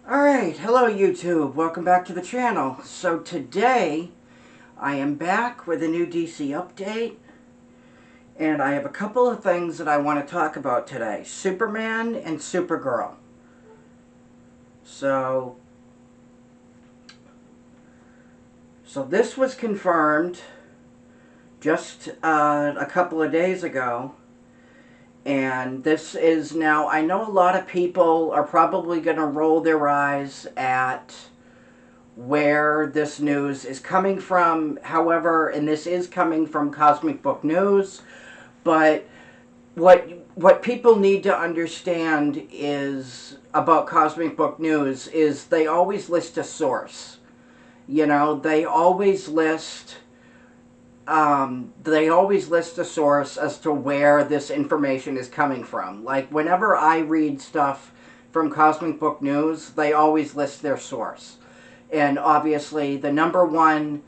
Alright, hello YouTube, welcome back to the channel. So today, I am back with a new DC update, and I have a couple of things that I want to talk about today. Superman and Supergirl. So this was confirmed just a couple of days ago. And this is now, I know a lot of people are probably going to roll their eyes at where this news is coming from. However, and this is coming from Cosmic Book News, but what people need to understand is about Cosmic Book News is they always list a source. You know, they always list a source as to where this information is coming from. Like, whenever I read stuff from Cosmic Book News, they always list their source. And obviously, the number one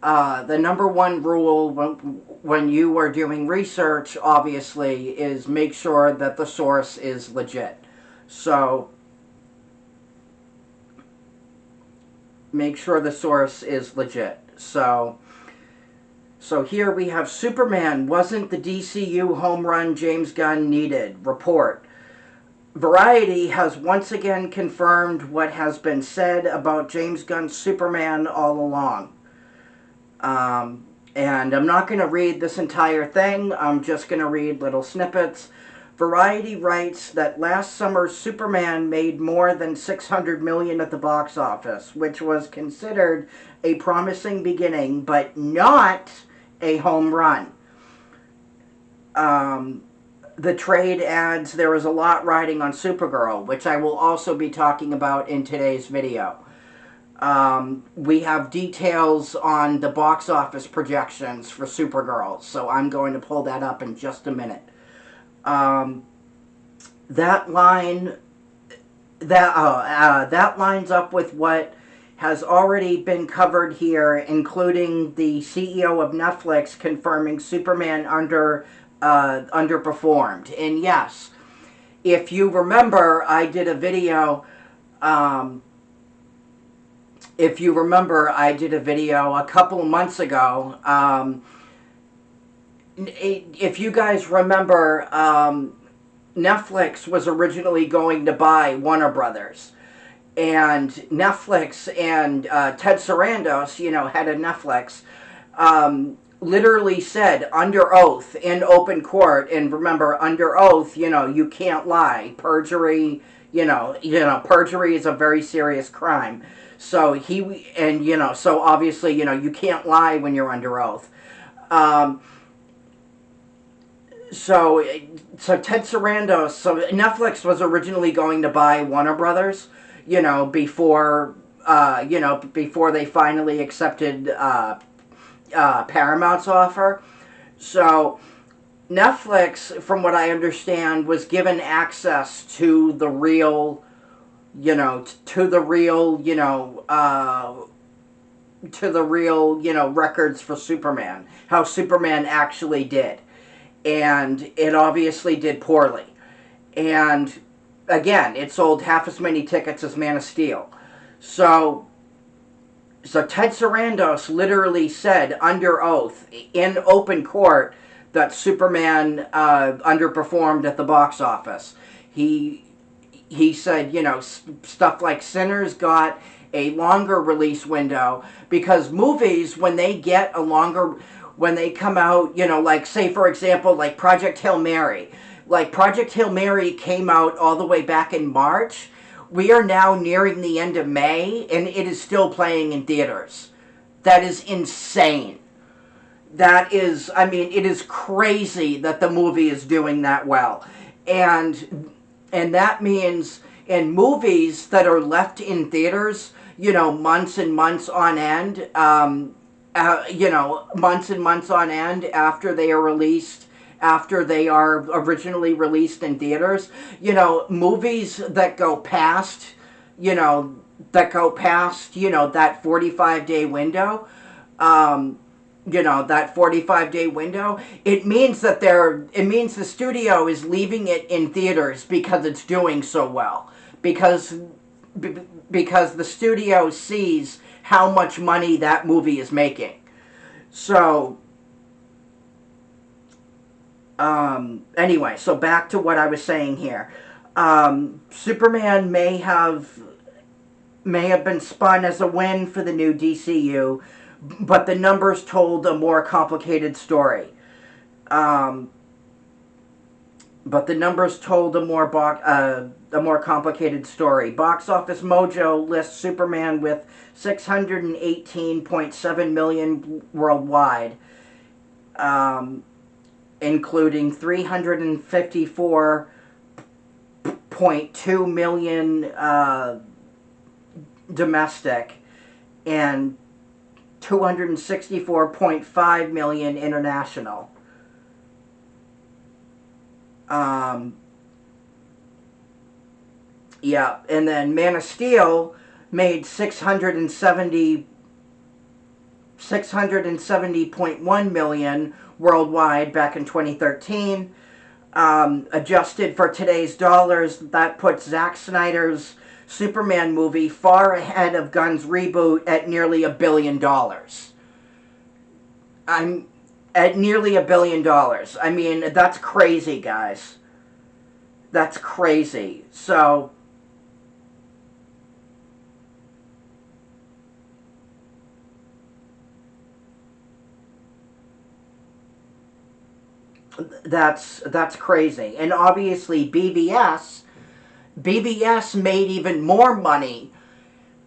rule when you are doing research, obviously, is make sure that the source is legit. So, make sure the source is legit. So here we have Superman wasn't the DCU home run James Gunn needed. Report. Variety has once again confirmed what has been said about James Gunn's Superman all along. And I'm not going to read this entire thing. I'm just going to read little snippets. Variety writes that last summer's Superman made more than $600 million at the box office, which was considered a promising beginning, but not a home run. The trade adds there is a lot riding on Supergirl, which I will also be talking about in today's video. We have details on the box office projections for Supergirl, so I'm going to pull that up in just a minute. That lines up with what has already been covered here, including the CEO of Netflix confirming Superman underperformed. And yes, if you remember, I did a video. If you remember, I did a video a couple of months ago. If you guys remember, Netflix was originally going to buy Warner Brothers. And Netflix and Ted Sarandos, you know, head of Netflix, literally said under oath in open court, and remember, under oath, you know, you can't lie. Perjury, perjury is a very serious crime. So so obviously, you know, you can't lie when you're under oath. So Ted Sarandos, so Netflix was originally going to buy Warner Brothers, you know, before they finally accepted Paramount's offer. So Netflix, from what I understand, was given access to the real, records for Superman, how Superman actually did. And it obviously did poorly. And again, it sold half as many tickets as Man of Steel. So Ted Sarandos literally said under oath in open court that Superman underperformed at the box office. He said, you know, stuff like Sinners got a longer release window because movies, when they come out, you know, like, say, for example, like Project Hail Mary. Like, Project Hail Mary came out all the way back in March. We are now nearing the end of May, and it is still playing in theaters. That is insane. That is, I mean, it is crazy that the movie is doing that well. And that means in movies that are left in theaters, you know, months and months on end, months and months on end after they are released, after they are originally released in theaters, you know, movies that go past, that 45-day window, that 45-day window, it means the studio is leaving it in theaters because it's doing so well. Because because the studio sees how much money that movie is making. So, anyway, so back to what I was saying here. Superman may have been spun as a win for the new DCU, but the numbers told a more complicated story. But the numbers told a more complicated story. Box Office Mojo lists Superman with 618.7 million worldwide, including 354.2 million domestic and 264.5 million international. Yeah, and then Man of Steel made 670.1 million worldwide back in 2013. Adjusted for today's dollars, that puts Zack Snyder's Superman movie far ahead of Gunn's reboot at nearly $1 billion. I'm at nearly $1 billion. I mean, that's crazy, guys. That's crazy. So, that's crazy. And obviously BVS made even more money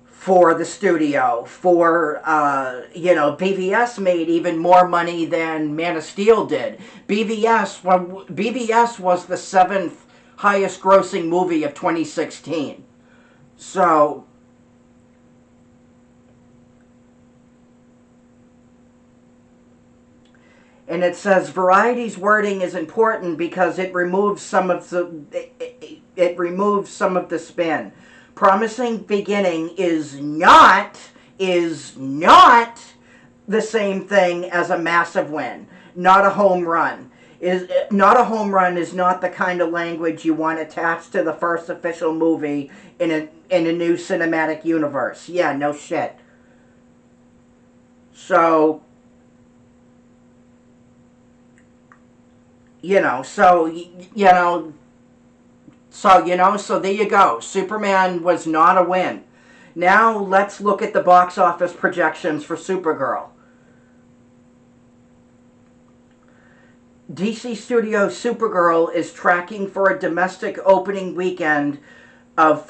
for the studio. BVS made even more money than Man of Steel did. BVS was the 7th highest grossing movie of 2016. So, and it says Variety's wording is important because it removes some of the spin. Promising Beginning is not the same thing as a massive win. Not a home run. Not a home run is not the kind of language you want attached to the first official movie in a new cinematic universe. Yeah, no shit. So, so there you go. Superman was not a win. Now let's look at the box office projections for Supergirl. DC Studios' Supergirl is tracking for a domestic opening weekend of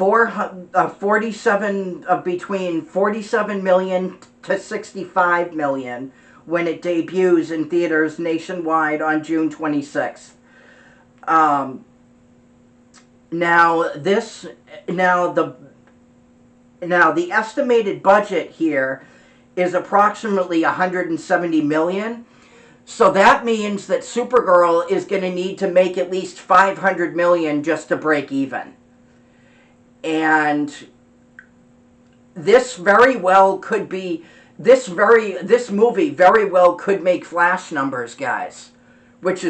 between 47 million to 65 million when it debuts in theaters nationwide on June 26th. Now the estimated budget here is approximately 170 million. So that means that Supergirl is going to need to make at least 500 million just to break even. And this movie very well could make Flash numbers, guys, which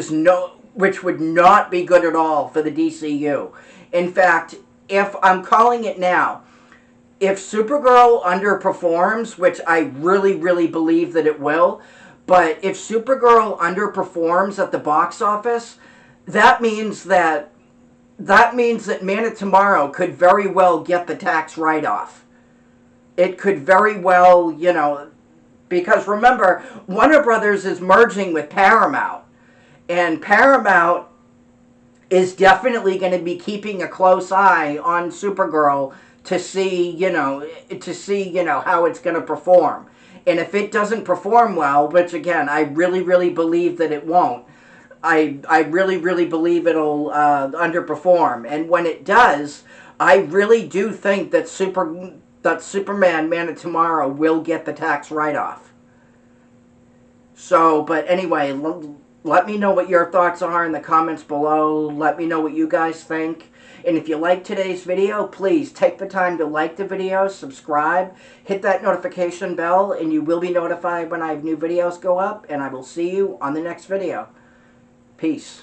would not be good at all for the DCU. In fact, if I'm calling it now, if Supergirl underperforms, which I really, really believe that it will, but if Supergirl underperforms at the box office, that means that Man of Tomorrow could very well get the tax write-off. It could very well, because remember, Warner Brothers is merging with Paramount, and Paramount is definitely going to be keeping a close eye on Supergirl to see how it's going to perform. And if it doesn't perform well, which again, I really, really believe that it won't, I really, really believe it'll underperform. And when it does, I really do think that Superman, Man of Tomorrow will get the tax write-off. So, but anyway, let me know what your thoughts are in the comments below. Let me know what you guys think. And if you like today's video, please take the time to like the video, subscribe, hit that notification bell, and you will be notified when I have new videos go up. And I will see you on the next video. Peace.